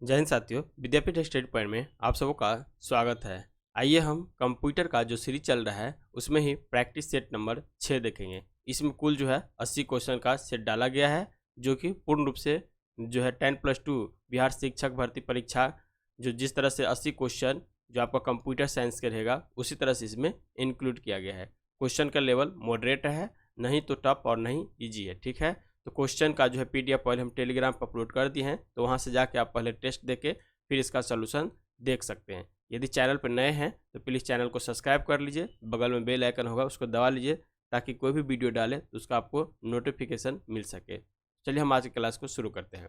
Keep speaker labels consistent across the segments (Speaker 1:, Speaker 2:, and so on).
Speaker 1: जय हिंद साथियों, विद्यापीठ study point में आप सबों का स्वागत है। आइए हम कंप्यूटर का जो सीरीज चल रहा है उसमें ही प्रैक्टिस सेट नंबर 6 देखेंगे। इसमें कुल जो है 80 क्वेश्चन का सेट डाला गया है, जो कि पूर्ण रूप से जो है 10+2 बिहार शिक्षक भर्ती परीक्षा जो जिस तरह से 80 क्वेश्चन जो आपका कंप्यूटर साइंस के रहेगा उसी तरह से इसमें इंक्लूड किया गया है। क्वेश्चन का लेवल मॉडरेट है, नहीं तो टफ और नहीं ईजी है। ठीक है, तो क्वेश्चन का जो है PDF पहले हम टेलीग्राम पर अपलोड कर दिए हैं, तो वहाँ से जाके आप पहले टेस्ट देके फिर इसका सोल्यूशन देख सकते हैं। यदि चैनल पर नए हैं तो प्लीज़ चैनल को सब्सक्राइब कर लीजिए, बगल में बेल आइकन होगा उसको दबा लीजिए ताकि कोई भी वीडियो डाले तो उसका आपको नोटिफिकेशन मिल सके। चलिए हम आज की क्लास को शुरू करते हैं।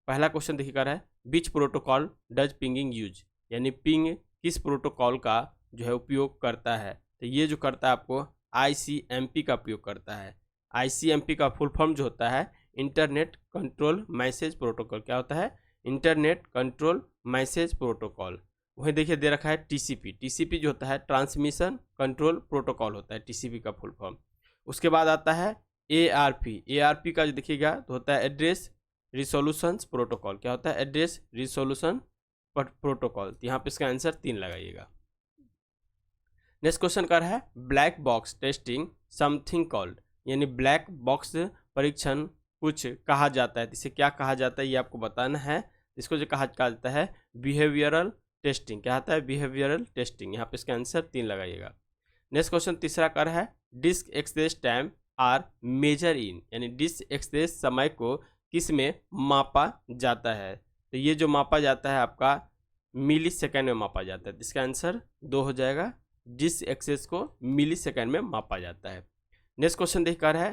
Speaker 1: पहला क्वेश्चन देखिए कर है, विच प्रोटोकॉल डज पिंगिंग यूज, यानी पिंग किस प्रोटोकॉल का जो है उपयोग करता है। तो ये जो करता है आपको ICMP का उपयोग करता है। ICMP का फुल फॉर्म जो होता है इंटरनेट कंट्रोल मैसेज प्रोटोकॉल। क्या होता है? Internet control message protocol. वहीं देखिए दे रखा है TCP जो होता है ट्रांसमिशन कंट्रोल प्रोटोकॉल होता है, TCP का फुल फॉर्म। उसके बाद आता है ARP का जो देखिएगा तो होता है एड्रेस रिसोल्यूशन प्रोटोकॉल। क्या होता है? Address resolution protocol. यहाँ पे इसका आंसर 3 लगाइएगा। नेक्स्ट क्वेश्चन कर है, black box testing something called, यानी ब्लैक बॉक्स परीक्षण कुछ कहा जाता है। इसे क्या कहा जाता है ये आपको बताना है। इसको जो कहा जाता है बिहेवियरल टेस्टिंग। क्या होता है? Behavioural testing. यहाँ पे इसका आंसर 3 लगाइएगा। नेक्स्ट क्वेश्चन तीसरा कर है, disk access time are measure in, यानी डिस्क एक्सेस समय को किस में मापा जाता है। तो ये जो मापा जाता है आपका मिली सेकेंड में मापा जाता है। इसका आंसर 2 हो जाएगा। डिस्क एक्सेस को मिली सेकेंड में मापा जाता है। नेक्स्ट क्वेश्चन देखकर है,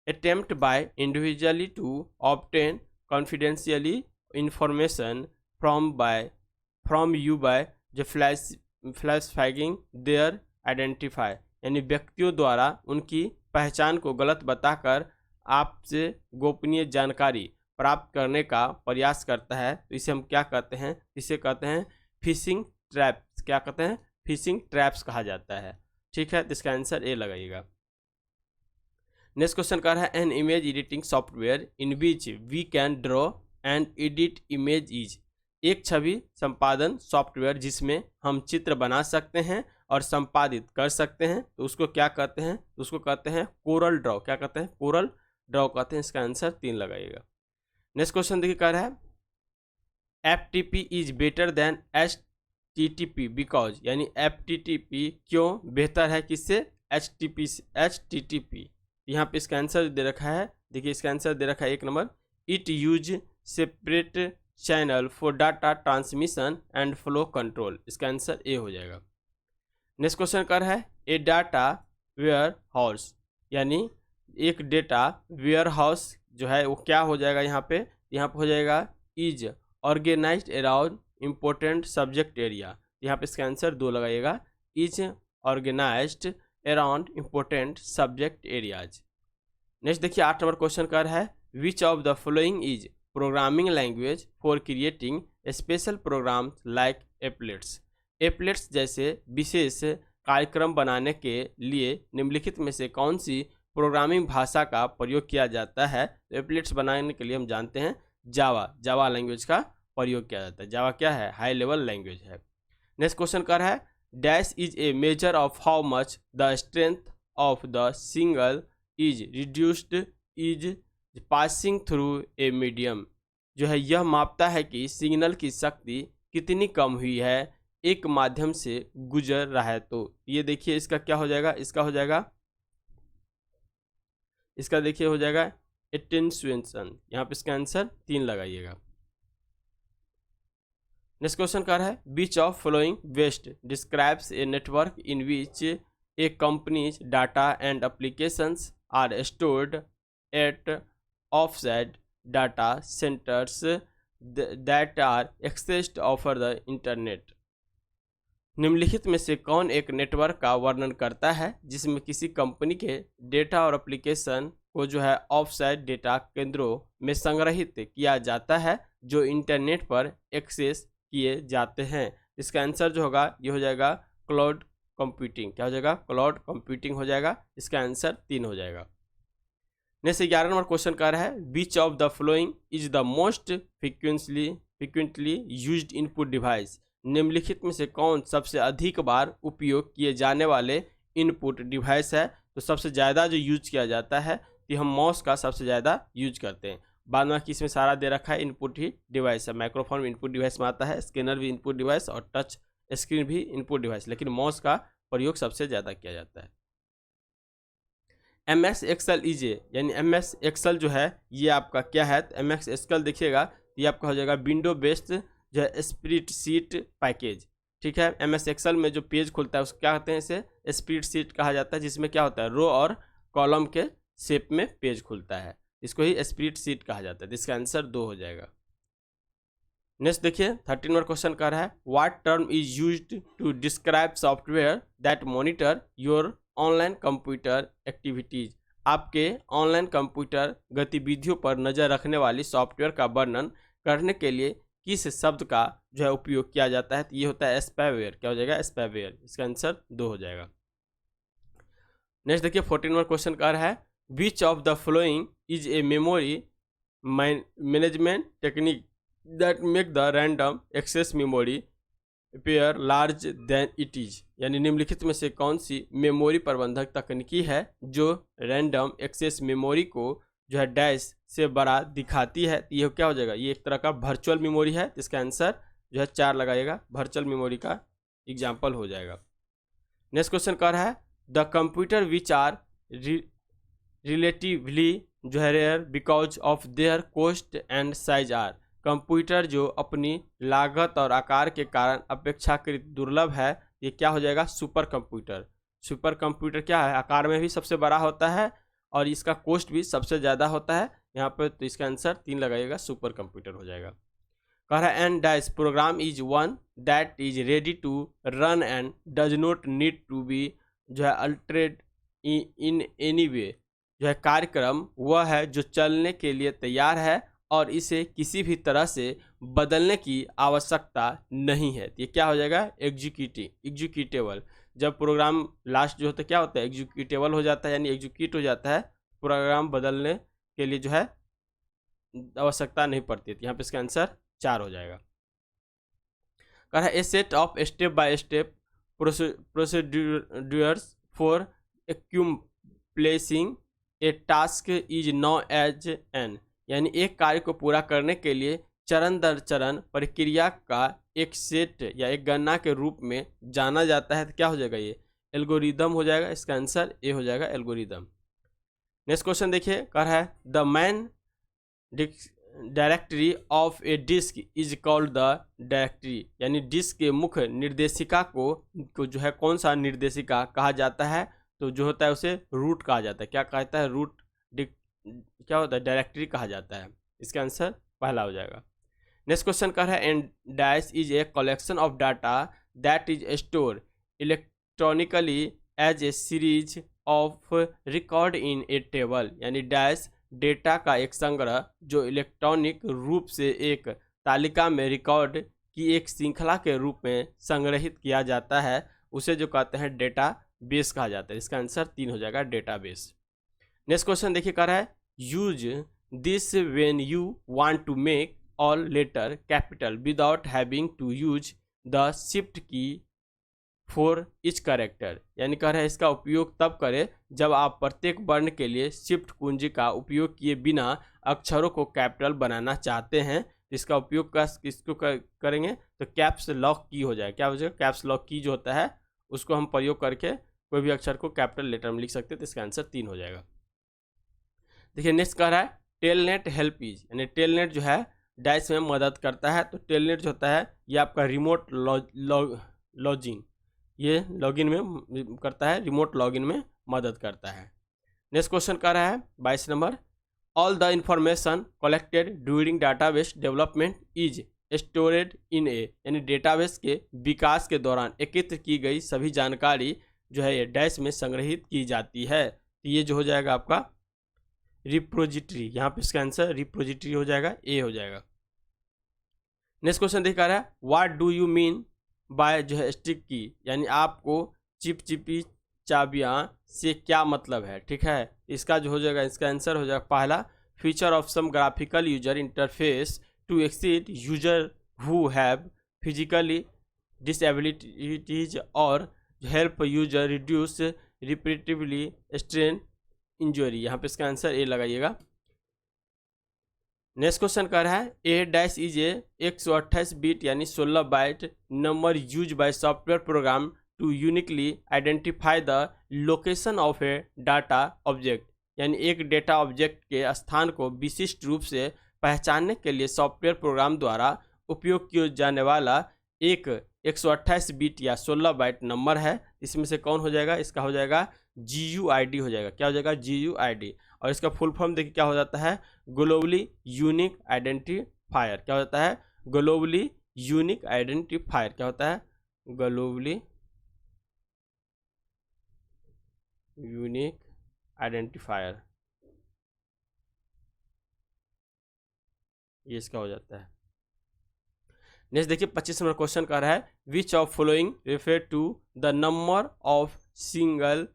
Speaker 1: attempt by individually to obtain confidentially information from you by जो फ्लैशफैगिंग देयर आइडेंटिफाई, यानी व्यक्तियों द्वारा उनकी पहचान को गलत बताकर आपसे गोपनीय जानकारी प्राप्त करने का प्रयास करता है। तो इसे हम क्या कहते हैं? इसे कहते हैं फिशिंग ट्रैप्स। क्या कहते हैं? फिशिंग ट्रैप्स कहा जाता है। ठीक है, तो इसका आंसर ए लगाइएगा। नेक्स्ट क्वेश्चन कर है, an image editing software in which we can draw and edit image is, एक छवि संपादन सॉफ्टवेयर जिसमें हम चित्र बना सकते हैं और संपादित कर सकते हैं, तो उसको क्या कहते हैं? तो उसको कहते हैं कोरल ड्रॉ। क्या कहते हैं? कोरल ड्रॉ कहते हैं। इसका आंसर 3 लगाइएगा। नेक्स्ट क्वेश्चन देखिए कह रहा है, FTP is better than HTTP because, यानी FTTP क्यों बेहतर है किससे? HTTP। यहाँ पे इसका आंसर दे रखा है, देखिए इसका आंसर दे रखा है 1 number, it use separate channel for data transmission and flow control. इसका आंसर ए हो जाएगा। नेक्स्ट क्वेश्चन कर है, ए डाटा वेयर हाउस, यानी एक डेटा वेयर हाउस जो है वो क्या हो जाएगा? यहाँ पे हो जाएगा is organised around important subject area. यहाँ पे इसका आंसर 2 लगाइएगा, is organised around important subject areas. Next देखिए 8 नंबर क्वेश्चन कर है, which of the following is programming language for creating special program like applets. Applets जैसे विशेष कार्यक्रम बनाने के लिए निम्नलिखित में से कौन सी प्रोग्रामिंग भाषा का प्रयोग किया जाता है? तो एप्लेट्स बनाने के लिए हम जानते हैं जावा लैंग्वेज का प्रयोग किया जाता है। जावा क्या है? हाई लेवल लैंग्वेज है। नेक्स्ट क्वेश्चन कर है, dash is A measure of how much the strength of the single is reduced is passing through a medium, जो है यह मापता है कि सिग्नल की शक्ति कितनी कम हुई है एक माध्यम से गुजर रहा है। तो ये देखिए इसका क्या हो जाएगा? इसका हो जाएगा, इसका देखिए हो जाएगा एटेन्युएशन। यहाँ पे इसका आंसर 3 लगाइएगा। नेक्स्ट क्वेश्चन कर है, which of following best describes a network in which a companies data and applications are stored at offsite data centres that are accessed over the internet. निम्नलिखित में से कौन एक नेटवर्क का वर्णन करता है जिसमें किसी कंपनी के डेटा और एप्लीकेशन को जो है ऑफसाइट डेटा केंद्रों में संग्रहित किया जाता है जो इंटरनेट पर एक्सेस किए जाते हैं? इसका आंसर जो होगा ये हो जाएगा क्लाउड कंप्यूटिंग। क्या हो जाएगा? क्लाउड कंप्यूटिंग हो जाएगा। इसका आंसर 3 हो जाएगा। नेक्स्ट 11 नंबर क्वेश्चन कर रहा है, which of the following is the most frequently frequently used input device, निम्नलिखित में से कौन सबसे अधिक बार उपयोग किए जाने वाले इनपुट डिवाइस है। तो सबसे ज़्यादा जो यूज किया जाता है तो हम माउस का सबसे ज़्यादा यूज करते हैं। बाद में इसमें सारा दे रखा है इनपुट ही डिवाइस है। माइक्रोफोन भी इनपुट डिवाइस में आता है, स्कैनर भी इनपुट डिवाइस और टच स्क्रीन भी इनपुट डिवाइस, लेकिन माउस का प्रयोग सबसे ज़्यादा किया जाता है। MS Excel इजे यानी MS Excel जो है ये आपका क्या है, तो MS Excel देखिएगा ये आपका हो जाएगा विंडो बेस्ड जो है स्प्रेडशीट पैकेज। ठीक है, MS Excel में जो पेज खुलता है उसको क्या कहते हैं, इसे स्प्रेडशीट कहा जाता है, जिसमें क्या होता है रो और कॉलम के शेप में पेज खुलता है, इसको ही स्प्रेडशीट कहा जाता है। इसका आंसर 2 हो जाएगा। नेक्स्ट देखिए 13 नंबर क्वेश्चन कर रहा है, what term is used to describe software that monitor your online computer activities. आपके ऑनलाइन कंप्यूटर गतिविधियों पर नज़र रखने वाली सॉफ्टवेयर का वर्णन करने के लिए किस शब्द का जो है उपयोग किया जाता है, तो ये होता है स्पाईवेयर। क्या हो जाएगा, स्पाईवेयर। इसका आंसर 2 हो जाएगा। नेक्स्ट देखिए 14 नंबर क्वेश्चन कर रहा है, which of the following is a memory management technique that make the random access memory appear large than it is. यानी निम्नलिखित में से कौन सी मेमोरी प्रबंधक तकनीकी है जो रैंडम एक्सेस मेमोरी को जो है डैश से बड़ा दिखाती है। तो ये क्या हो जाएगा, ये एक तरह का वर्चुअल मेमोरी है। इसका आंसर जो है 4 लगाइएगा, वर्चुअल मेमोरी का एग्जाम्पल हो जाएगा। नेक्स्ट क्वेश्चन कर रहा है, the computer which are relatively जो है rare because of their cost and size are. Computer जो अपनी लागत और आकार के कारण अपेक्षाकृत दुर्लभ है, ये क्या हो जाएगा, सुपर कंप्यूटर। सुपर कंप्यूटर क्या है, आकार में भी सबसे बड़ा होता है और इसका कॉस्ट भी सबसे ज़्यादा होता है यहाँ पे। तो इसका आंसर 3 लगाइएगा, सुपर कंप्यूटर हो जाएगा। कह रहा है, and dice program is one that is ready to run and does not need to be जो है अल्टरेड इन एनी वे। जो है कार्यक्रम वह है जो चलने के लिए तैयार है और इसे किसी भी तरह से बदलने की आवश्यकता नहीं है। ये क्या हो जाएगा, एग्जीक्यूटेबल। जब प्रोग्राम लास्ट जो होता है क्या होता है, एग्जीक्यूटेबल हो जाता है, यानी एग्जीक्यूट हो जाता है, प्रोग्राम बदलने के लिए जो है आवश्यकता नहीं पड़ती है। यहाँ पे इसका आंसर 4 हो जाएगा। कह रहा है, a set of step by step procedures for accomplishing a task is known as an. यानी एक कार्य को पूरा करने के लिए चरण दर चरण प्रक्रिया का एक सेट या एक गणना के रूप में जाना जाता है। तो क्या हो जाएगा, ये एल्गोरिदम हो जाएगा। इसका आंसर ए हो जाएगा, एल्गोरिदम। नेक्स्ट क्वेश्चन देखिए, कह रहा है, the main directory of a disk is called the directory. यानी डिस्क के मुख्य निर्देशिका को जो है कौन सा निर्देशिका कहा जाता है, तो जो होता है उसे रूट कहा जाता है। क्या कहता है, रूट क्या होता है, डायरेक्टरी कहा जाता है। इसका आंसर पहला हो जाएगा। नेक्स्ट क्वेश्चन कर है, and dash is a collection of data that is store electronically as a series of record in a table. यानी डैश डेटा का एक संग्रह जो इलेक्ट्रॉनिक रूप से एक तालिका में रिकॉर्ड की एक श्रृंखला के रूप में संग्रहित किया जाता है, उसे जो कहते हैं डेटा बेस कहा जाता है। इसका आंसर 3 हो जाएगा, डेटा बेस। नेक्स्ट क्वेश्चन देखिए, कह रहा है, use this when you want to make all letter capital without having to use the shift key for each character. यानी कह रहा है, इसका उपयोग तब करें जब आप प्रत्येक वर्ण के लिए शिफ्ट कुंजी का उपयोग किए बिना अक्षरों को कैपिटल बनाना चाहते हैं। इसका उपयोग किसको करेंगे, तो कैप्स लॉक की हो जाए। क्या हो जाएगा, कैप्स लॉक की जो होता है उसको हम प्रयोग करके कोई भी अक्षर को कैपिटल लेटर में लिख सकते हैं। तो इसका आंसर 3 हो जाएगा। देखिए नेक्स्ट कह रहा है, टेलनेट हेल्प इज। यानी टेलनेट जो है डैश में मदद करता है। तो टेलनेट जो होता है ये आपका रिमोट लॉगिन, ये लॉगिन में करता है, रिमोट लॉगिन में मदद करता है। नेक्स्ट क्वेश्चन कह रहा है 22 number, all the information collected during database development is stored in a. यानी डेटाबेस के विकास के दौरान एकत्र की गई सभी जानकारी जो है ये डैश में संग्रहित की जाती है। तो ये जो हो जाएगा आपका रिपोजिटरी। यहाँ पे इसका आंसर रिपोजिटरी हो जाएगा, ए हो जाएगा। नेक्स्ट क्वेश्चन देखा रहा है, what do you mean by जो है स्टिक की। यानी आपको चिपचिपी चाबियाँ से क्या मतलब है। ठीक है, इसका जो हो जाएगा, इसका आंसर हो जाएगा पहला, feature of some graphical user interface to assist user who have physically disabilities or help user reduce repetitively strain injury। यहाँ पे इसका आंसर ए लगाइएगा। नेक्स्ट क्वेश्चन कर रहा है a dash is a 128 bit यानी 16 byte number use by software program to uniquely identify the location of a data object, यानी एक डेटा ऑब्जेक्ट के स्थान को विशिष्ट रूप से पहचानने के लिए सॉफ्टवेयर प्रोग्राम द्वारा उपयोग किया जाने वाला एक 128 बिट या 16 बाइट नंबर है। इसमें से कौन हो जाएगा? इसका हो जाएगा GUID हो जाएगा। क्या हो जाएगा? GUID। और इसका फुल फॉर्म देखिए क्या हो जाता है? Globally unique identifier. क्या हो जाता है? Globally unique identifier. क्या होता है? ग्लोबली यूनिक आइडेंटिफायर, ये इसका हो जाता है। नेक्स्ट देखिए 25 नंबर क्वेश्चन कर रहा है which of following refer to the number of single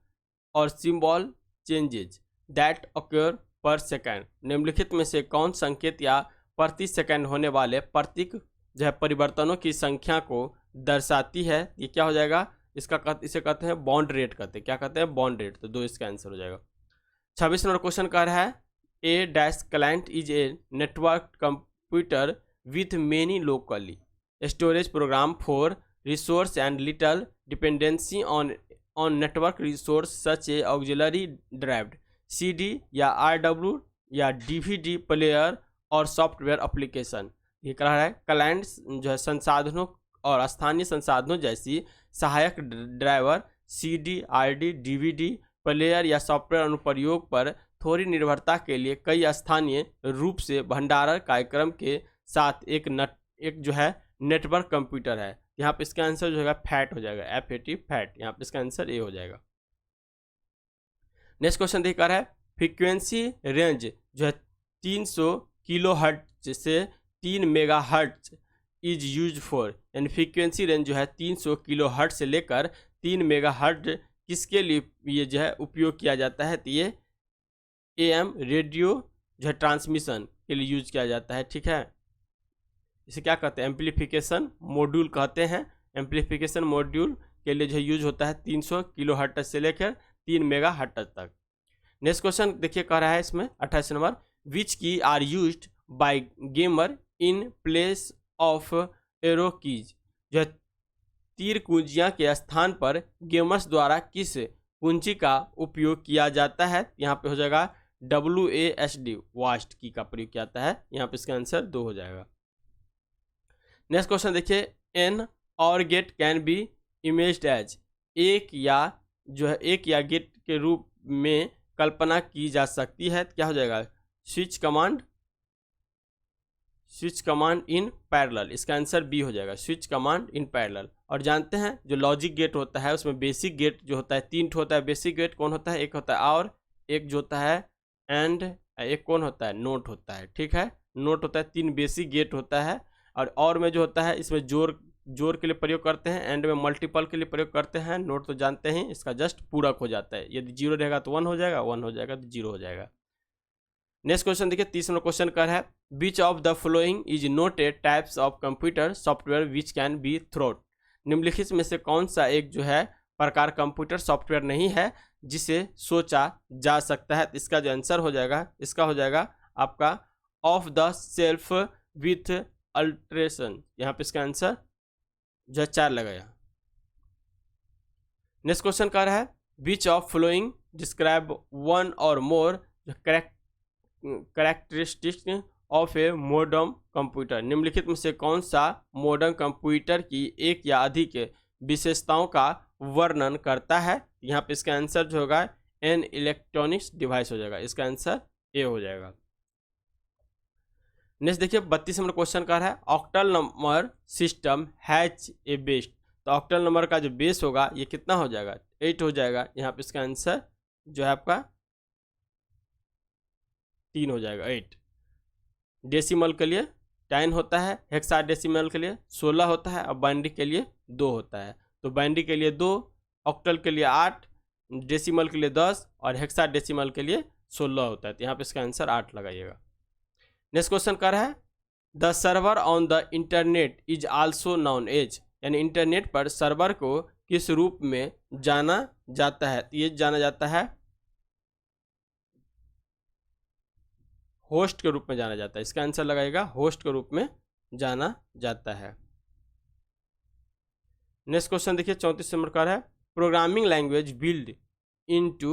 Speaker 1: और symbol changes that occur per second. निम्नलिखित में से कौन संकेत या प्रति सेकेंड होने वाले प्रतीक जो है परिवर्तनों की संख्या को दर्शाती है? ये क्या हो जाएगा? इसे कहते हैं बॉन्ड रेट कहते हैं। क्या कहते हैं? Bond rate. तो 2 इसका आंसर हो जाएगा। 26 नंबर क्वेश्चन कर रहा है a dash client is a network computer with many locally storage program for resource and little dependency on network resource such as auxiliary drive CD या RW या DVD player और software application. ये कह रहा है क्लाइंट जो है संसाधनों और स्थानीय संसाधनों जैसी सहायक driver CD, RD, DVD player या सॉफ्टवेयर अनुप्रयोग पर थोड़ी निर्भरता के लिए कई स्थानीय रूप से भंडारण कार्यक्रम के साथ एक जो है नेटवर्क कंप्यूटर है। यहाँ पे इसका आंसर जो है फैट हो जाएगा, FAT फैट। यहाँ पे इसका आंसर ए हो जाएगा। नेक्स्ट क्वेश्चन देख कर है फ्रीक्वेंसी रेंज जो है 300 किलोहर्ट्ज से 3 मेगाहर्ट्ज इज यूज फॉर, यानी फ्रीक्वेंसी रेंज जो है 300 किलोहर्ट्ज से लेकर 3 मेगाहर्ट्ज किसके लिए ये जो है उपयोग किया जाता है? तो ये AM रेडियो जो है ट्रांसमिशन के लिए यूज किया जाता है। ठीक है, इसे क्या कहते हैं? एम्पलीफिकेशन मॉड्यूल कहते हैं। एम्पलीफिकेशन मॉड्यूल के लिए जो यूज होता है 300 किलोहर्ट्ज से लेकर 3 मेगाहर्ट्ज तक। नेक्स्ट क्वेश्चन देखिए कह रहा है इसमें 28 number which key are used by gamer in place of arrow keys, जो है तीर कुंजियाँ के स्थान पर गेमर्स द्वारा किस कुंजी का उपयोग किया जाता है? यहाँ पे हो जाएगा WASD वास्ट की का प्रयोग किया जाता है। यहाँ पे इसका आंसर 2 हो जाएगा। नेक्स्ट क्वेश्चन देखिए एन और gate can be imaged as, एक या गेट के रूप में कल्पना की जा सकती है। क्या हो जाएगा? Switch command in parallel. इसका आंसर बी हो जाएगा, स्विच कमांड इन पैरेलल। और जानते हैं जो लॉजिक गेट होता है उसमें बेसिक गेट जो होता है 3 होता है। बेसिक गेट कौन होता है? एक होता है और, एक जो होता है एंड, एक कौन होता है? नोट होता है। ठीक है, नोट होता है। 3 बेसिक गेट होता है। और में जो होता है इसमें जोर के लिए प्रयोग करते हैं, एंड में मल्टीपल के लिए प्रयोग करते हैं। नोट तो जानते हैं, इसका जस्ट पूरक हो जाता है। यदि 0 रहेगा तो 1 हो जाएगा, 1 हो जाएगा तो 0 हो जाएगा। नेक्स्ट क्वेश्चन देखिए 30 नंबर क्वेश्चन कर है which of the following is not a types of computer software which can be throat. निम्नलिखित में से कौन सा एक जो है प्रकार कंप्यूटर सॉफ्टवेयर नहीं है जिसे सोचा जा सकता है? इसका जो आंसर हो जाएगा, इसका हो जाएगा आपका of the self with alteration. यहाँ पे इसका आंसर जो है 4 लगाया। नेक्स्ट क्वेश्चन कह रहा है which of following describe one or more characteristics of a modern computer. निम्नलिखित में से कौन सा मॉडर्न कंप्यूटर की एक या अधिक विशेषताओं का वर्णन करता है? यहाँ पे इसका आंसर जो होगा एन इलेक्ट्रॉनिक्स डिवाइस हो जाएगा। इसका आंसर ए हो जाएगा। नेक्स्ट देखिए 32 नंबर क्वेश्चन का है octal number system has a base. तो ऑक्टल नंबर का जो बेस होगा ये कितना हो जाएगा? 8 हो जाएगा। यहाँ पे इसका आंसर जो है आपका 3 हो जाएगा, 8। डेसिमल के लिए 10 होता है, हेक्साडेसिमल के लिए 16 होता है और बाइनरी के लिए 2 होता है। तो बाइनरी के लिए 2, ऑक्टल के लिए 8, डेसिमल के लिए 10 और हेक्साडेसिमल के लिए 16 होता है। तो यहाँ पे इसका आंसर 8 लगाइएगा। नेक्स्ट क्वेश्चन कर है the server on the internet is also known as, यानी इंटरनेट पर सर्वर को किस रूप में जाना जाता है? ये जाना जाता है होस्ट के रूप में जाना जाता है। इसका आंसर लगाएगा होस्ट के रूप में जाना जाता है। नेक्स्ट क्वेश्चन देखिए 34 नंबर का है, programming language build into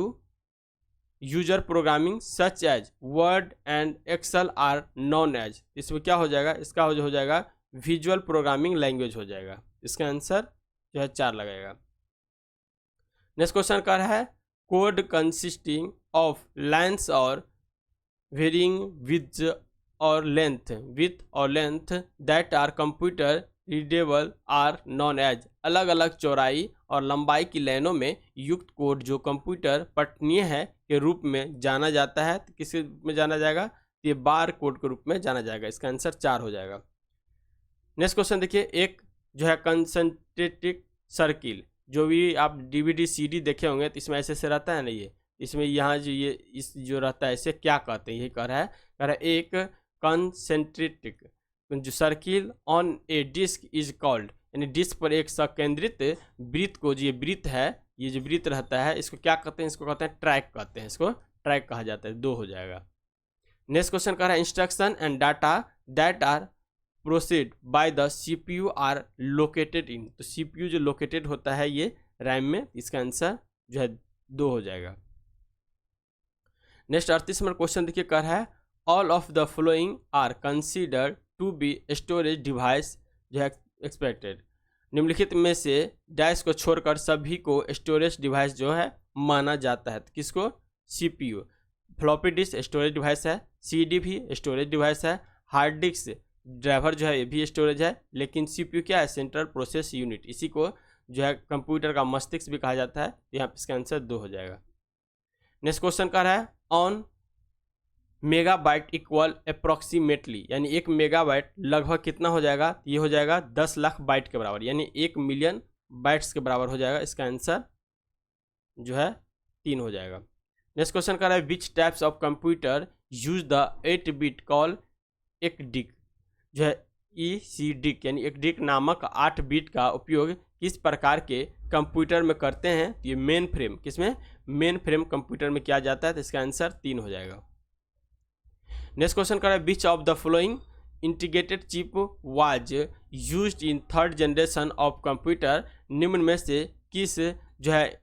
Speaker 1: user programming such as Word and Excel are known as. इसमें क्या हो जाएगा? इसका हो जाएगा विजुअल प्रोग्रामिंग लैंग्वेज हो जाएगा। इसका आंसर जो है 4 लगाएगा। नेक्स्ट क्वेश्चन का है, कोड कंसिस्टिंग ऑफ लाइन्स और वेरिंग विथ और length that are computer readable are known as. अलग अलग चौड़ाई और लंबाई की लाइनों में युक्त कोड जो कंप्यूटर पठनीय है के रूप में जाना जाता है। तो किस रूप में जाना जाएगा? ये बार कोड के रूप में जाना जाएगा। इसका आंसर 4 हो जाएगा। नेक्स्ट क्वेश्चन देखिए, एक जो है कंसंट्रेटिक सर्किल, जो भी आप डीवीडी सीडी देखे होंगे तो इसमें ऐसे से रहता है ना, ये इसमें यहाँ जो ये इस जो रहता है इसे क्या कहते हैं? यही कह रहा है एक कंसंट्रेटिक जो circle on a disk is called, यानी डिस्क पर एक संकेंद्रित वृत्त को, जो ये वृत्त है, ये जो वृत्त रहता है इसको क्या कहते हैं? इसको कहते हैं ट्रैक कहते हैं। इसको ट्रैक कहा जाता है। 2 हो जाएगा। नेक्स्ट क्वेश्चन कह रहा है, instruction and data that are proceed by the CPU are located in. तो सीपीयू जो लोकेटेड होता है ये रैम में, इसका आंसर जो है 2 हो जाएगा। नेक्स्ट 38 नंबर क्वेश्चन देखिए कह रहा है, all of the following are considered to be storage device जो है एक्सपेक्टेड। निम्नलिखित में से डैश को छोड़कर सभी को स्टोरेज डिवाइस जो है माना जाता है। तो किसको? CPU. Floppy disk storage device है, सीडी भी स्टोरेज डिवाइस है, हार्ड डिस्क ड्राइवर जो है ये भी स्टोरेज है, लेकिन सीपीयू क्या है? Central process unit. इसी को जो है कंप्यूटर का मस्तिष्क भी कहा जाता है। यहाँ पे इसका आंसर 2 हो जाएगा। नेक्स्ट क्वेश्चन का है, ऑन मेगाबाइट इक्वल अप्रॉक्सीमेटली, यानी 1 मेगाबाइट लगभग कितना हो जाएगा? ये हो जाएगा 10 लाख बाइट के बराबर, यानी 1 मिलियन बाइट्स के बराबर हो जाएगा। इसका आंसर जो है 3 हो जाएगा। नेक्स्ट क्वेश्चन कर रहा है, which types of computer use the 8 bit call एक्डिक, जो है ECDIC, यानी एक्डिक नामक 8 बिट का उपयोग किस प्रकार के कंप्यूटर में करते हैं? ये मेन फ्रेम, किसमें? मेन फ्रेम कंप्यूटर में किया जाता है। तो इसका आंसर 3 हो जाएगा। नेक्स्ट क्वेश्चन कर रहा है, which of the following integrated chip was used in 3rd generation of computer. निम्न में से किस जो है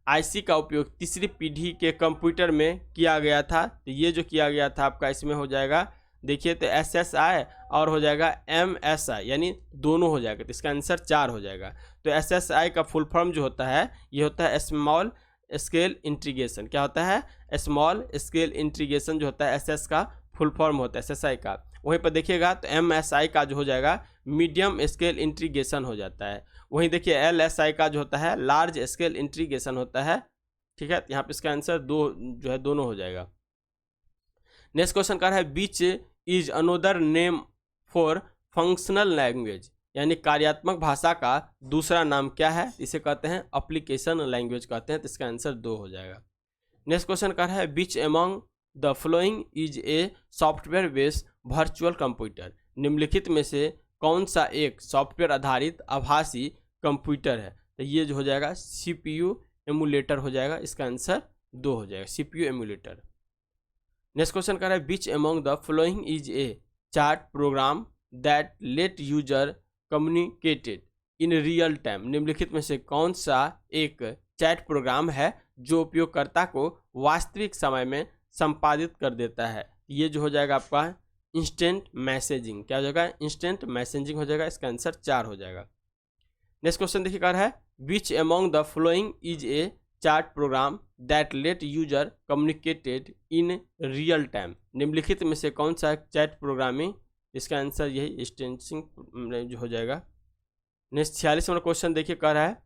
Speaker 1: आईसी का उपयोग तीसरी पीढ़ी के कंप्यूटर में किया गया था? तो ये जो किया गया था आपका इसमें हो जाएगा, देखिए तो SSI और हो जाएगा MSI, यानी दोनों हो जाएगा। तो इसका आंसर 4 हो जाएगा। तो SSI का फुल फॉर्म जो होता है ये होता है स्मॉल स्केल इंटीग्रेशन। क्या होता है? स्मॉल स्केल इंटीग्रेशन जो होता है SS का फुल फॉर्म होता है SSI का। वहीं पर देखिएगा तो MSI का जो हो जाएगा मीडियम स्केल इंटीग्रेशन हो जाता है। वहीं देखिए LSI का जो होता है लार्ज स्केल इंटीग्रेशन होता है। ठीक है, यहाँ पे इसका आंसर 2 जो है दोनों हो जाएगा। नेक्स्ट क्वेश्चन का है, which is another name for functional language, यानी कार्यात्मक भाषा का दूसरा नाम क्या है? इसे कहते हैं एप्लीकेशन लैंग्वेज कहते हैं। तो इसका आंसर 2 हो जाएगा। नेक्स्ट क्वेश्चन का है, which among the following is a software based virtual computer. निम्नलिखित में से कौन सा एक सॉफ्टवेयर आधारित आभासी कंप्यूटर है? तो ये जो हो जाएगा CPU एमुलेटर हो जाएगा। इसका आंसर 2 हो जाएगा, CPU एमुलेटर। नेक्स्ट क्वेश्चन कर रहा है, which among the following is a chat program that let user communicated in real time. निम्नलिखित में से कौन सा एक चैट प्रोग्राम है जो उपयोगकर्ता को वास्तविक समय में संपादित कर देता है? ये जो हो जाएगा आपका इंस्टेंट मैसेजिंग। क्या हो जाएगा? इंस्टेंट मैसेजिंग हो जाएगा। इसका आंसर 4 हो जाएगा। नेक्स्ट क्वेश्चन देखिए कर है, which among the following is a chat program that let user communicated in real time. निम्नलिखित में से कौन सा चैट प्रोग्रामिंग? इसका आंसर यही इंस्टेंसिंग जो हो जाएगा। नेक्स्ट 46 नंबर क्वेश्चन देखिए कर रहा है,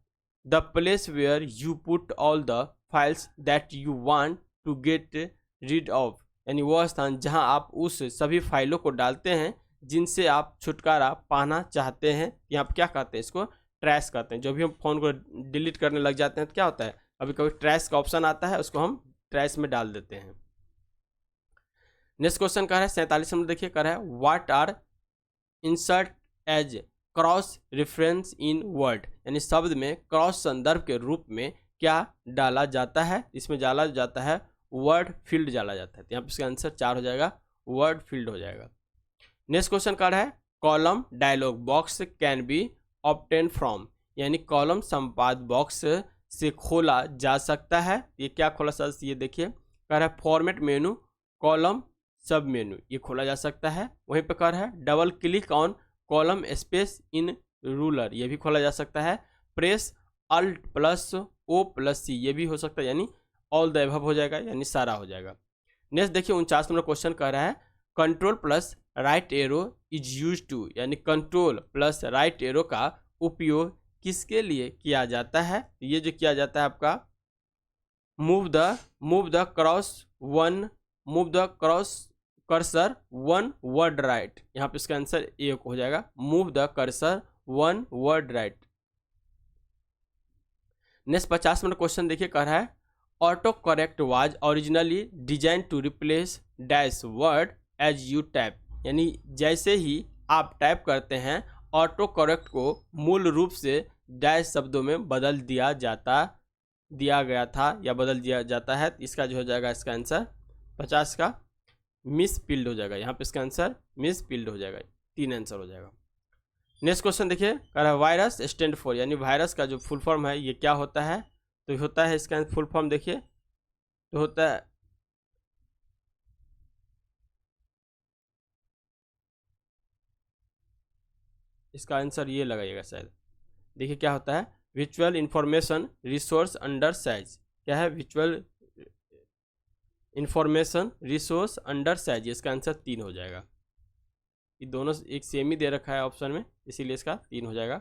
Speaker 1: the place where you put all the files that you want to get rid of, यानी वह स्थान जहां आप उस सभी फाइलों को डालते हैं जिनसे आप छुटकारा पाना चाहते हैं। यहाँ पर क्या कहते हैं? इसको ट्रैश कहते हैं। जो भी हम फ़ोन को डिलीट करने लग जाते हैं तो क्या होता है, अभी कभी ट्रैश का ऑप्शन आता है, उसको हम ट्रैश में डाल देते हैं। नेक्स्ट क्वेश्चन का है 47 नंबर देखिए कर है, what are insert as cross reference in Word, यानी शब्द में क्रॉस संदर्भ के रूप में क्या डाला जाता है, इसमें डाला जाता है वर्ड फील्ड डाला जाता है। तो यहाँ पे इसका आंसर 4 हो जाएगा, वर्ड फील्ड हो जाएगा। नेक्स्ट क्वेश्चन कार्ड है column dialogue box can be obtain from, यानी कॉलम संपाद बॉक्स से खोला जा सकता है। ये क्या खोला जा सकता है, ये देखिए कह रहा है फॉर्मेट मेनू कॉलम सब मेनू, ये खोला जा सकता है। वहीं पे कह रहा है double click on column space in ruler, ये भी खोला जा सकता है। Press alt plus O plus C, ये भी हो सकता है, यानी ऑल द अबव हो जाएगा, यानी सारा हो जाएगा। नेक्स्ट देखिए 49 नंबर क्वेश्चन कह रहा है control plus right arrow is use to, यानी कंट्रोल प्लस राइट एरो का उपयोग किसके लिए किया जाता है। ये जो किया जाता है आपका move the cross cursor one word right, यहाँ पे इसका आंसर ए हो जाएगा, move the cursor one word right. Next 50 number question देखिए कह रहा है autocorrect was originally design to replace dash word as you type, यानी जैसे ही आप टाइप करते हैं ऑटो करेक्ट को मूल रूप से डैश शब्दों में बदल दिया गया था या बदल दिया जाता है। इसका जो हो जाएगा इसका आंसर 50 का मिस फील्ड हो जाएगा, यहाँ पे इसका आंसर मिस फील्ड हो जाएगा, 3 आंसर हो जाएगा। नेक्स्ट क्वेश्चन देखिए कह रहा है वायरस स्टैंड फॉर, यानी वायरस का जो फुल फॉर्म है ये क्या होता है, तो होता है इसका फुल फॉर्म देखिए तो होता है इसका आंसर ये लगाइएगा शायद, देखिए क्या होता है visual information resource under size, क्या है visual information resource under size, इसका आंसर 3 हो जाएगा। ये दोनों एक सेम ही दे रखा है ऑप्शन में, इसीलिए इसका 3 हो जाएगा।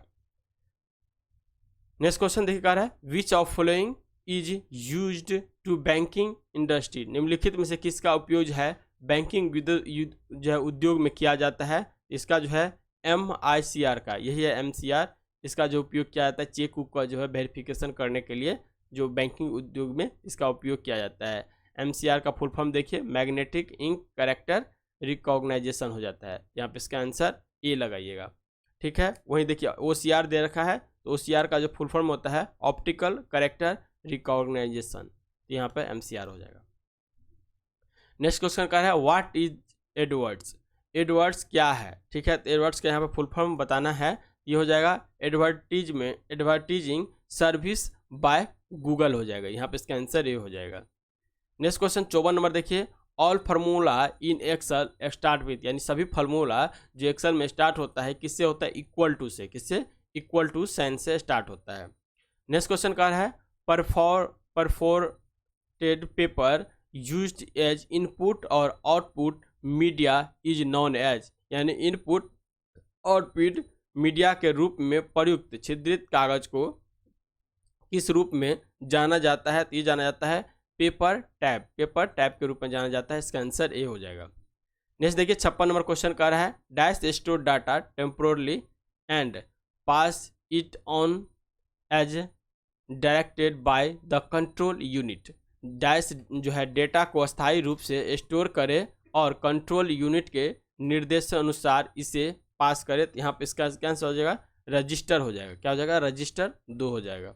Speaker 1: नेक्स्ट क्वेश्चन देखिए कह रहा है which of following is used to banking industry, निम्नलिखित में से किसका उपयोग है बैंकिंग जो है उद्योग में किया जाता है। इसका जो है MICR का, यही है MCR, इसका जो उपयोग किया जाता है चेक बुक का जो है वेरिफिकेशन करने के लिए जो बैंकिंग उद्योग में इसका उपयोग किया जाता है। MCR का फुल फॉर्म देखिए मैग्नेटिक इंक कैरेक्टर रिकॉग्नाइजेशन हो जाता है, यहाँ पे इसका आंसर ए लगाइएगा, ठीक है। वहीं देखिए OCR दे रखा है, तो OCR का जो फुल फॉर्म होता है ऑप्टिकल कैरेक्टर रिकॉग्नाइजेशन, तो यहाँ पे MCR हो जाएगा। नेक्स्ट क्वेश्चन का है व्हाट इज एडवर्ड्स, एडवर्ड्स क्या है, ठीक है। तो एडवर्ड्स का यहाँ पे फुल फॉर्म बताना है, ये हो जाएगा एडवर्टीजिंग सर्विस बाय गूगल हो जाएगा, यहाँ पे इसका आंसर ये हो जाएगा। नेक्स्ट क्वेश्चन 54 नंबर देखिए all formula in Excel start with, यानी सभी फार्मूला जो एक्सेल में स्टार्ट होता है किससे होता है इक्वल टू से, किससे इक्वल टू साइन से स्टार्ट होता है। नेक्स्ट क्वेश्चन का है perforated paper used as input और output media is known as, यानी इनपुट आउटपुट मीडिया के रूप में प्रयुक्त छिद्रित कागज को किस रूप में जाना जाता है, तो ये जाना जाता है पेपर टैब के रूप में जाना जाता है, इसका आंसर ए हो जाएगा। नेक्स्ट देखिए 56 नंबर क्वेश्चन का रहा है dash store data temporally and pass it on as directed by the control unit, dash जो है डेटा को अस्थायी रूप से स्टोर करे और कंट्रोल यूनिट के निर्देश अनुसार इसे पास करे, तो यहाँ पे इसका कैंसिल हो जाएगा रजिस्टर हो जाएगा, क्या हो जाएगा रजिस्टर 2 हो जाएगा।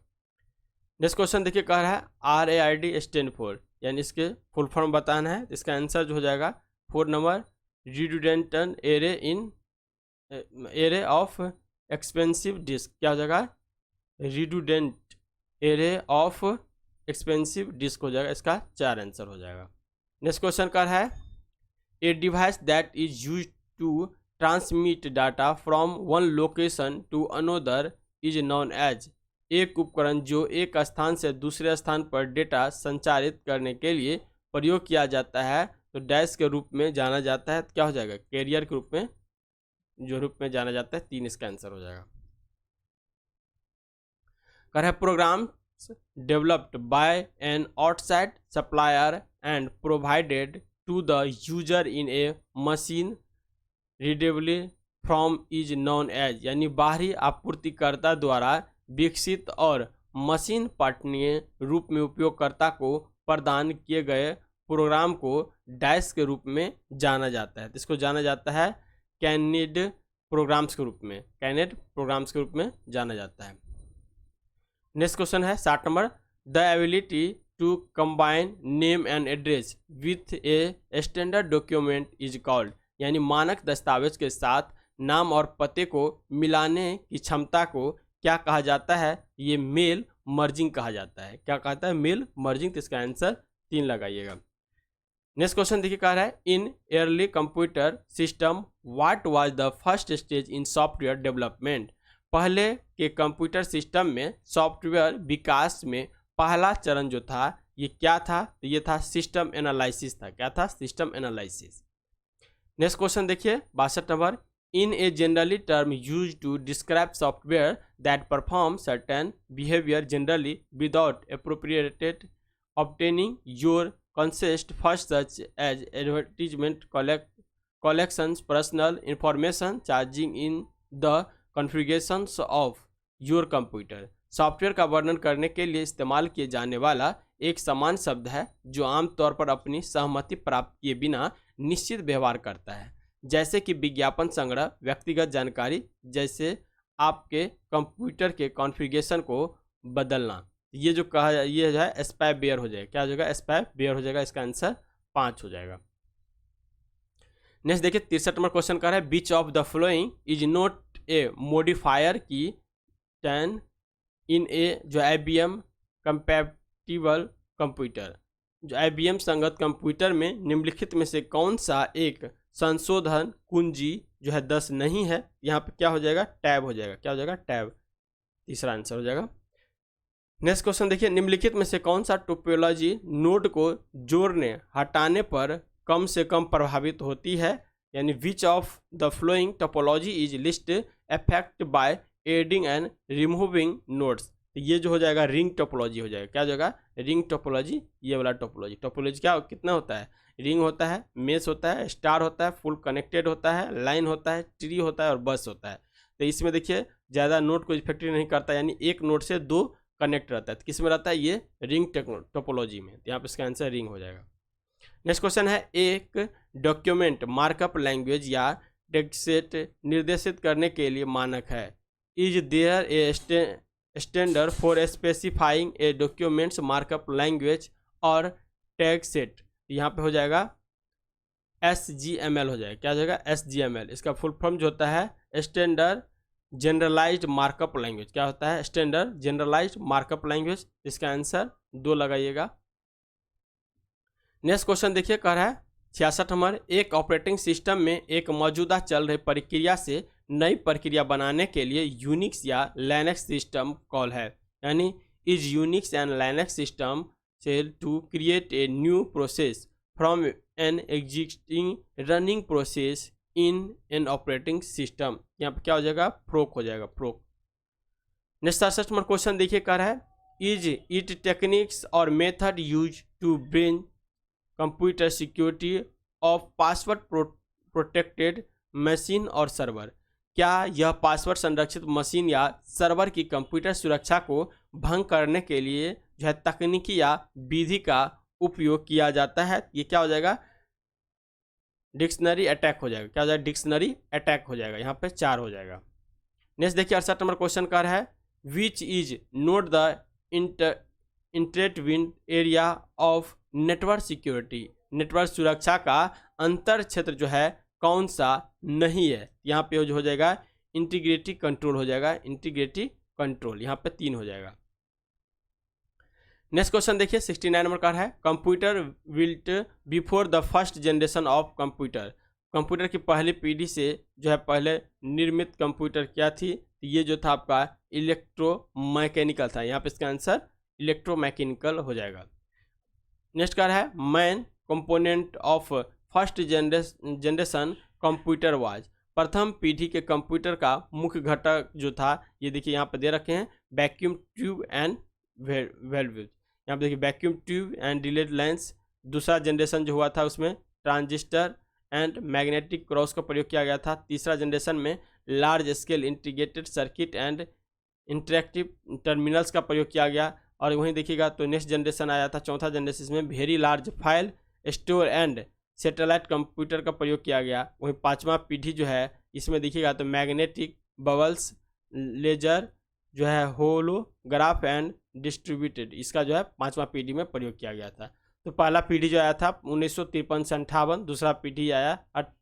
Speaker 1: नेक्स्ट क्वेश्चन देखिए कह रहा है RAID स्टैंड फॉर, यानी इसके फुल फॉर्म बताना है, इसका आंसर जो हो जाएगा 4 number redundant array of expensive disk, क्या हो जाएगा redundant array of expensive disk हो जाएगा, इसका 4 आंसर हो जाएगा। नेक्स्ट क्वेश्चन का है a device that is use to transmit data from one location to another is known as, एक उपकरण जो एक स्थान से दूसरे स्थान पर डेटा संचारित करने के लिए प्रयोग किया जाता है तो डैश के रूप में जाना जाता है, तो क्या हो जाएगा कैरियर के रूप में जाना जाता है, 3 इसका आंसर हो जाएगा। कर है program developed by an outside supplier and provided to the user in a machine readable form is known as, यानी बाहरी आपूर्तिकर्ता द्वारा विकसित और मशीन पठनीय रूप में उपयोगकर्ता को प्रदान किए गए प्रोग्राम को डैश के रूप में जाना जाता है, तो इसको जाना जाता है कैंडिड प्रोग्राम्स के रूप में, कैनेड प्रोग्राम्स के रूप में जाना जाता है। नेक्स्ट क्वेश्चन है 60 number, the ability to combine name and address with a standard document is called, यानी मानक दस्तावेज के साथ नाम और पते को मिलाने की क्षमता को क्या कहा जाता है? ये मेल मर्जिंग कहा जाता है। क्या कहता है? Mail merging. तो इसका आंसर 3 लगाइएगा। नेक्स्ट क्वेश्चन देखिए, कह रहा है in early computer system what was the first stage in software development. पहले के कंप्यूटर सिस्टम में सॉफ्टवेयर विकास में पहला चरण जो था ये क्या था? तो ये था सिस्टम एनालिसिस था। क्या था? System analysis. नेक्स्ट क्वेश्चन देखिए 62 number, in a generally term used to describe software that perform certain behavior generally without appropriate obtaining your consent, first such as advertisement collections personal information charging in the configurations of your computer। Software का वर्णन करने के लिए इस्तेमाल किए जाने वाला एक समान शब्द है जो आमतौर पर अपनी सहमति प्राप्त किए बिना निश्चित व्यवहार करता है, जैसे कि विज्ञापन संग्रह, व्यक्तिगत जानकारी, जैसे आपके कंप्यूटर के कॉन्फ़िगरेशन को बदलना। ये जो कहा ये जो है स्पाईवेयर हो जाएगा। क्या हो जाएगा? स्पाईवेयर हो जाएगा। इसका आंसर 5 हो जाएगा। नेक्स्ट देखिए 63 नंबर क्वेश्चन का है which of the following is not a modifier की 10 इन ए जो IBM कंपैटिबल कंप्यूटर। जो IBM संगत कंप्यूटर में निम्नलिखित में से कौन सा एक संशोधन कुंजी जो है 10 नहीं है? यहाँ पे क्या हो जाएगा? टैब हो जाएगा। क्या हो जाएगा? टैब। तीसरा आंसर हो जाएगा। नेक्स्ट क्वेश्चन देखिए, निम्नलिखित में से कौन सा टोपोलॉजी नोड को जोड़ने हटाने पर कम से कम प्रभावित होती है? यानी विच of the flowing topology is list affect by adding and removing nodes. ये जो हो जाएगा रिंग टोपोलॉजी हो जाएगा। क्या हो जाएगा? Ring topology. ये वाला टोपोलॉजी। टोपोलॉजी क्या कितना होता है? रिंग होता है, मेश होता है, स्टार होता है, फुल कनेक्टेड होता है, लाइन होता है, ट्री होता है और बस होता है। तो इसमें देखिए ज़्यादा नोड को इफेक्टिव नहीं करता, यानी एक नोड से 2 कनेक्ट रहता है। तो किस में रहता है? ये रिंग टोपोलॉजी में। यहाँ पे इसका आंसर रिंग हो जाएगा। नेक्स्ट क्वेश्चन है एक डॉक्यूमेंट मार्कअप लैंग्वेज या टेक्स्ट निर्देशित करने के लिए मानक है। Is there a standard for specifying a documents markup language और टैग सेट? यहाँ पे हो जाएगा SGML हो जाएगा। क्या हो जाएगा? SGML। इसका फुल फॉर्म जो होता है स्टैंडर्ड जनरलाइज्ड मार्कअप लैंग्वेज। क्या होता है? Standard generalized markup language. इसका आंसर 2 लगाइएगा। नेक्स्ट क्वेश्चन देखिए, कह रहा है 66 नंबर, एक ऑपरेटिंग सिस्टम में एक मौजूदा चल रही प्रक्रिया से नई प्रक्रिया बनाने के लिए यूनिक्स या लाइनक्स सिस्टम कॉल है। यानी is unix and linux system call to create a new process from an existing running process in an operating system. यहाँ पर क्या हो जाएगा? प्रोक हो जाएगा। प्रोक। नेक्स्ट 67 नंबर क्वेश्चन देखिए, कह रहा है इज इट टेक्निक्स और method use to bring computer security of password protected machine और सर्वर। क्या यह पासवर्ड संरक्षित मशीन या सर्वर की कंप्यूटर सुरक्षा को भंग करने के लिए जो है तकनीकी या विधि का उपयोग किया जाता है? ये क्या हो जाएगा? डिक्शनरी अटैक हो जाएगा। क्या हो जाएगा? डिक्शनरी अटैक हो जाएगा। यहाँ पे 4 हो जाएगा। नेक्स्ट देखिए 68 नंबर क्वेश्चन का है which is not the intervene area of network security. Network सुरक्षा का अंतर क्षेत्र जो है कौन सा नहीं है? यहाँ पे जो हो जाएगा इंटीग्रिटी कंट्रोल हो जाएगा। Integrity control. यहाँ पे 3 हो जाएगा। नेक्स्ट क्वेश्चन देखिए 69 नंबर का है computer built before the first generation of computer. Computer की पहली पीढ़ी से जो है पहले निर्मित कंप्यूटर क्या थी? ये जो था आपका इलेक्ट्रोमैकेनिकल था। यहाँ पे इसका आंसर इलेक्ट्रोमैकेनिकल हो जाएगा। नेक्स्ट का है man component of first generation computer was. प्रथम पीढ़ी के कंप्यूटर का मुख्य घटक जो था ये देखिए यहाँ पे दे रखे हैं वैक्यूम ट्यूब एंड वेल्व। यहाँ पे देखिए vacuum tube and delayed lens. दूसरा जनरेशन जो हुआ था उसमें ट्रांजिस्टर एंड मैग्नेटिक क्रॉस का प्रयोग किया गया था। तीसरा जनरेशन में large scale integrated circuit and interactive terminals का प्रयोग किया गया। और वहीं देखिएगा तो नेक्स्ट जनरेशन आया था चौथा जनरेशन में very large file store and satellite computer का प्रयोग किया गया। वहीं 5वां पीढ़ी जो है इसमें देखिएगा तो मैग्नेटिक, बबल्स, लेजर जो है, होलोग्राफ एंड डिस्ट्रीब्यूटेड, इसका जो है 5वां पीढ़ी में प्रयोग किया गया था। तो पहला पीढ़ी जो आया था 1953 से 58, दूसरा पीढ़ी आया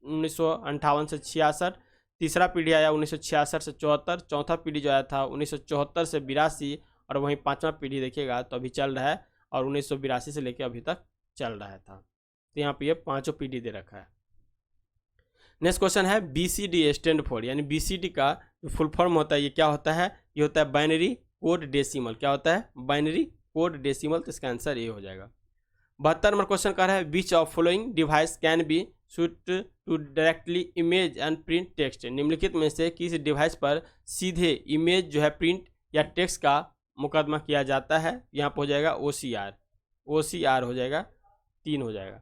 Speaker 1: 1958 से 66, तीसरा पीढ़ी आया 1966 से 74, चौथा पीढ़ी जो आया था 1974 से 82, और वहीं 5वां पीढ़ी देखिएगा तो अभी चल रहा है और 1982 से लेकर अभी तक चल रहा था। तो यहाँ पे ये 5 पीढ़ी दे रखा है। नेक्स्ट क्वेश्चन है BCD स्टैंड फॉर, यानी BCD का फुल फॉर्म होता है, ये क्या होता है? ये होता है बाइनरी कोड डेसिमल। क्या होता है? Binary code decimal. तो इसका आंसर ये हो जाएगा। 72 नंबर क्वेश्चन कर रहा है which of following device can be used to directly image and print text. निम्नलिखित में से किस डिवाइस पर सीधे इमेज जो है प्रिंट या टेक्स्ट का मुकदमा किया जाता है? यहाँ पर हो जाएगा OCR हो जाएगा, 3 हो जाएगा।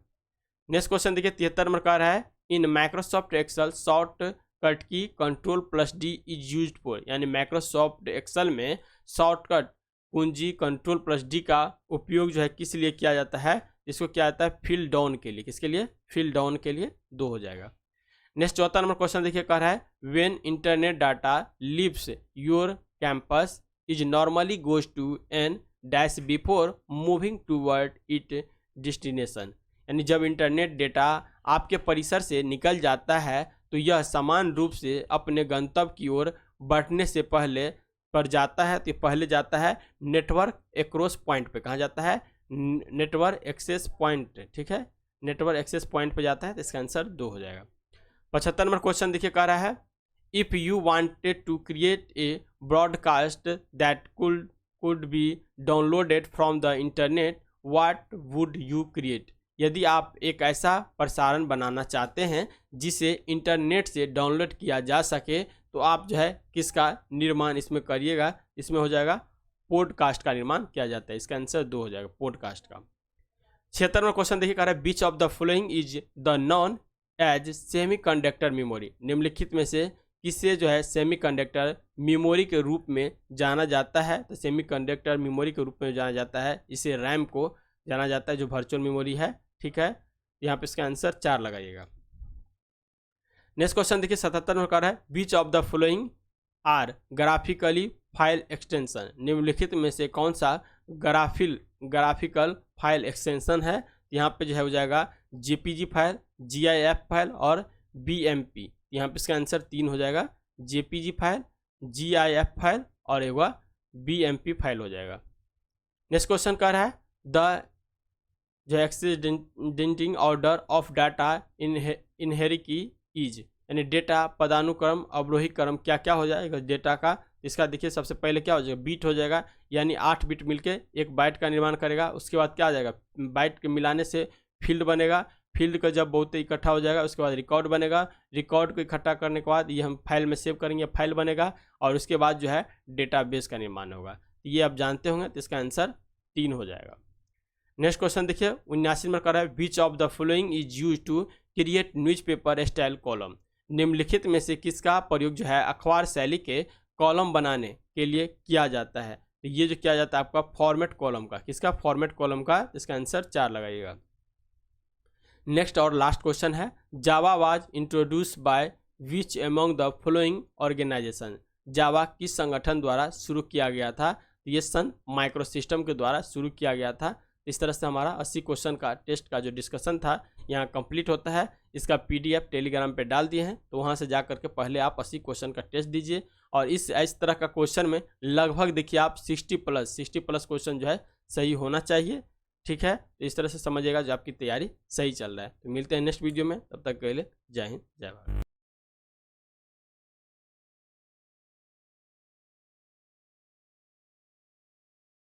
Speaker 1: नेक्स्ट क्वेश्चन देखिए 73 नंबर का रहा है इन माइक्रोसॉफ्ट एक्सेल शॉर्टकट की Ctrl+D इज यूज्ड फॉर, यानी माइक्रोसॉफ्ट एक्सेल में शॉर्टकट कुंजी Ctrl+D का उपयोग जो है किस लिए किया जाता है? इसको किया जाता है फिल डाउन के लिए। किसके लिए? फिल डाउन के लिए, 2 हो जाएगा। नेक्स्ट 74 नंबर क्वेश्चन देखिए कह रहा है when internet data leaves your campus is normally goes to an dash before moving toward it destination, यानी जब इंटरनेट डेटा आपके परिसर से निकल जाता है तो यह समान रूप से अपने गंतव्य की ओर बढ़ने से पहले पर जाता है। तो पहले जाता है नेटवर्क एक्रोस पॉइंट पे। कहाँ जाता है? Network access point. ठीक है, नेटवर्क एक्सेस पॉइंट पे जाता है। तो इसका आंसर 2 हो जाएगा। 75 नंबर क्वेश्चन देखिए कह रहा है if you wanted to create a broadcast that could be downloaded from the internet what would you create. यदि आप एक ऐसा प्रसारण बनाना चाहते हैं जिसे इंटरनेट से डाउनलोड किया जा सके तो आप जो है किसका निर्माण इसमें करिएगा? इसमें हो जाएगा पॉडकास्ट का निर्माण किया जाता है। इसका आंसर 2 हो जाएगा, पॉडकास्ट का। 76वां क्वेश्चन देखिए कह रहा है which of the following is the known as semiconductor memory. निम्नलिखित में से किसे जो है सेमीकंडक्टर मेमोरी के रूप में जाना जाता है? तो सेमीकंडक्टर मेमोरी के रूप में जाना जाता है, इसे रैम को जाना जाता है, जो वर्चुअल मेमोरी है। ठीक है, यहाँ पे इसका आंसर 4 लगाइएगा। नेक्स्ट क्वेश्चन देखिए 77 में कह रहा है which of the following are graphically file extension. निम्नलिखित में से कौन सा ग्राफिकल फाइल एक्सटेंशन है? यहाँ पे जो है हो जाएगा JPG फाइल, GIF फाइल और BMP। यहाँ पे इसका आंसर 3 हो जाएगा, JPG फाइल, GIF फाइल और एक BMP फाइल हो जाएगा। नेक्स्ट क्वेश्चन कह रहा है द जो एक्सीडेंटिंग ऑर्डर ऑफ डाटा इनहेरिकी इज, यानी डेटा पदानुक्रम अवरोही क्रम क्या क्या हो जाएगा डेटा का? इसका देखिए सबसे पहले क्या हो जाएगा? बीट हो जाएगा, यानी 8 बिट मिलके एक बाइट का निर्माण करेगा। उसके बाद क्या आ जाएगा? बाइट के मिलाने से फील्ड बनेगा। फील्ड का जब बहुत इकट्ठा हो जाएगा उसके बाद रिकॉर्ड बनेगा। रिकॉर्ड को इकट्ठा करने के बाद ये हम फाइल में सेव करेंगे, फाइल बनेगा और उसके बाद जो है डेटाबेस का निर्माण होगा। ये आप जानते होंगे, तो इसका आंसर 3 हो जाएगा। नेक्स्ट क्वेश्चन देखिए 79 में कर रहा है which of the following is use to create newspaper style column. निम्नलिखित में से किसका प्रयोग जो है अखबार शैली के कॉलम बनाने के लिए किया जाता है? तो ये जो किया जाता है आपका फॉर्मेट कॉलम का। किसका? फॉर्मेट कॉलम का। इसका आंसर 4 लगाइएगा। नेक्स्ट और लास्ट क्वेश्चन है Java was introduce by which among the following organisation. Java किस संगठन द्वारा शुरू किया गया था? ये सन माइक्रोसिस्टम के द्वारा शुरू किया गया था। इस तरह से हमारा 80 क्वेश्चन का टेस्ट का जो डिस्कशन था यहाँ कंप्लीट होता है। इसका PDF टेलीग्राम पे डाल दिए हैं, तो वहाँ से जा करके पहले आप 80 क्वेश्चन का टेस्ट दीजिए। और इस तरह का क्वेश्चन में लगभग देखिए आप 60 प्लस क्वेश्चन जो है सही होना चाहिए। ठीक है, तो इस तरह से समझिएगा जो आपकी तैयारी सही चल रहा है। तो मिलते हैं नेक्स्ट वीडियो में, तब तक के लिए जय हिंद जय भारत।